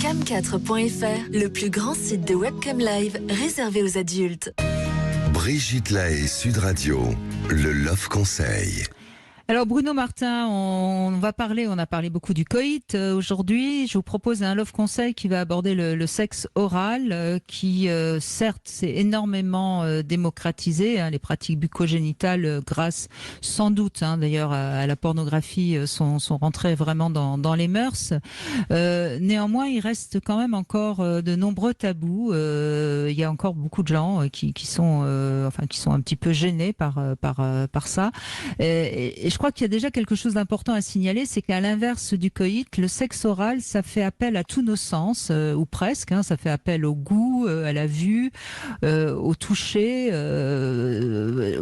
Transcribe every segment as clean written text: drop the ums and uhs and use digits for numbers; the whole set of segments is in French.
cam4.fr, le plus grand site de webcam live réservé aux adultes. Brigitte Lahaie, Sud Radio, le Love Conseil. Alors Bruno Martin, on a parlé beaucoup du coït. Aujourd'hui, je vous propose un love conseil qui va aborder le sexe oral, qui certes s'est énormément démocratisé. Les pratiques bucco-génitales, grâce sans doute d'ailleurs à la pornographie, sont rentrées vraiment dans les mœurs. Néanmoins, il reste quand même encore de nombreux tabous. Il y a encore beaucoup de gens qui sont un petit peu gênés par ça. Et je crois qu'il y a déjà quelque chose d'important à signaler, c'est qu'à l'inverse du coït, le sexe oral, ça fait appel à tous nos sens, ou presque. Ça fait appel au goût, à la vue, au toucher.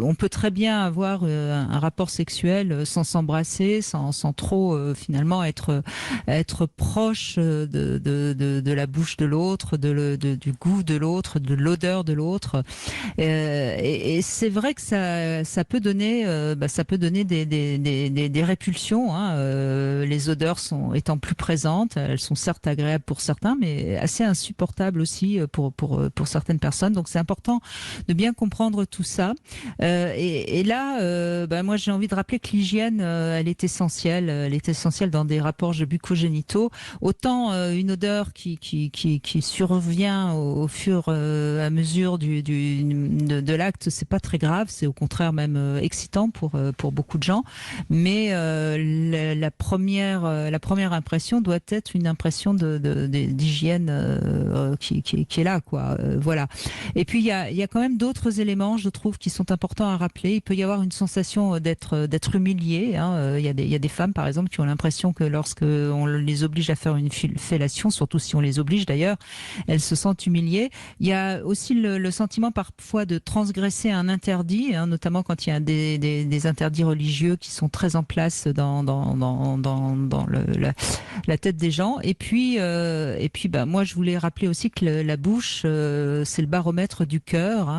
On peut très bien avoir un rapport sexuel sans s'embrasser, sans trop finalement être proche de la bouche de l'autre, du goût de l'autre, de l'odeur de l'autre. Et c'est vrai que ça peut donner des répulsions. Les odeurs étant plus présentes, elles sont certes agréables pour certains, mais assez insupportables aussi pour certaines personnes. Donc c'est important de bien comprendre tout ça. Et là, moi j'ai envie de rappeler que l'hygiène, elle est essentielle. Elle est essentielle dans des rapports bucco-génitaux. Autant une odeur qui survient au fur et à mesure de l'acte, c'est pas très grave. C'est au contraire même excitant pour beaucoup de gens, mais la première impression doit être une impression d'hygiène qui est là, quoi. Voilà. Et puis il y a quand même d'autres éléments, je trouve, qui sont importants à rappeler. Il peut y avoir une sensation d'être humilié. Il y a des femmes, par exemple, qui ont l'impression que lorsque on les oblige à faire une fellation, surtout si on les oblige d'ailleurs, elles se sentent humiliées. Il y a aussi le sentiment parfois de transgresser un interdit, notamment quand il y a des interdits religieux qui sont très en place dans la tête des gens. Et puis moi je voulais rappeler aussi que la bouche, c'est le baromètre du cœur.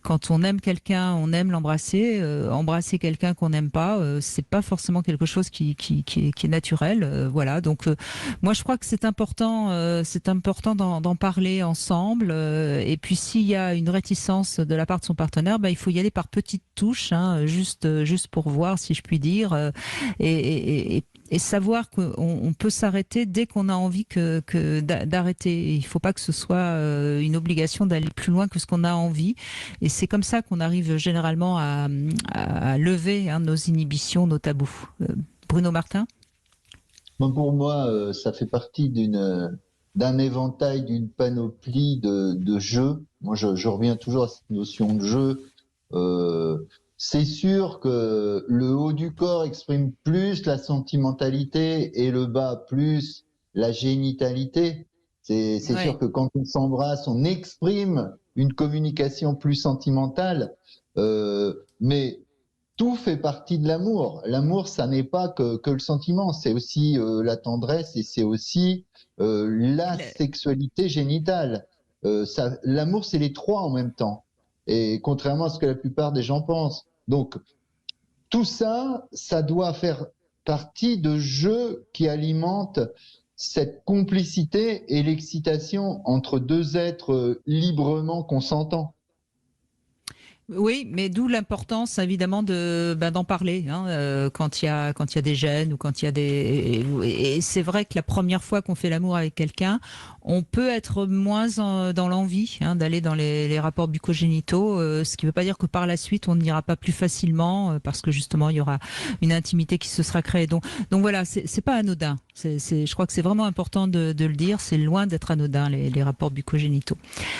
Quand on aime quelqu'un, on aime l'embrasser. Embrasser quelqu'un qu'on n'aime pas, c'est pas forcément quelque chose qui est naturel. Voilà. Donc moi je crois que c'est important d'en parler ensemble. Et puis s'il y a une réticence de la part de son partenaire, il faut y aller par petites touches, juste pour voir, si je puis dire, et savoir qu'on peut s'arrêter dès qu'on a envie d'arrêter. Il ne faut pas que ce soit une obligation d'aller plus loin que ce qu'on a envie. Et c'est comme ça qu'on arrive généralement à lever nos inhibitions, nos tabous. Bruno Martin ? Pour moi, ça fait partie d'un éventail, d'une panoplie de jeux. Moi, je reviens toujours à cette notion de jeu. C'est sûr que le haut du corps exprime plus la sentimentalité et le bas plus la génitalité. C'est sûr que quand on s'embrasse, on exprime une communication plus sentimentale. Mais tout fait partie de l'amour. L'amour, ça n'est pas que le sentiment, c'est aussi la tendresse et c'est aussi la sexualité génitale. L'amour, c'est les trois en même temps. Et contrairement à ce que la plupart des gens pensent. Donc, tout ça, ça doit faire partie de jeux qui alimentent cette complicité et l'excitation entre deux êtres librement consentants. Oui, mais d'où l'importance évidemment d'en parler quand il y a des gênes ou quand il y a et c'est vrai que la première fois qu'on fait l'amour avec quelqu'un, on peut être moins dans l'envie d'aller dans les rapports bucco-génitaux, ce qui ne veut pas dire que par la suite on n'ira pas plus facilement parce que justement il y aura une intimité qui se sera créée. Donc voilà, c'est pas anodin. Je crois que c'est vraiment important de le dire. C'est loin d'être anodin les rapports bucco-génitaux.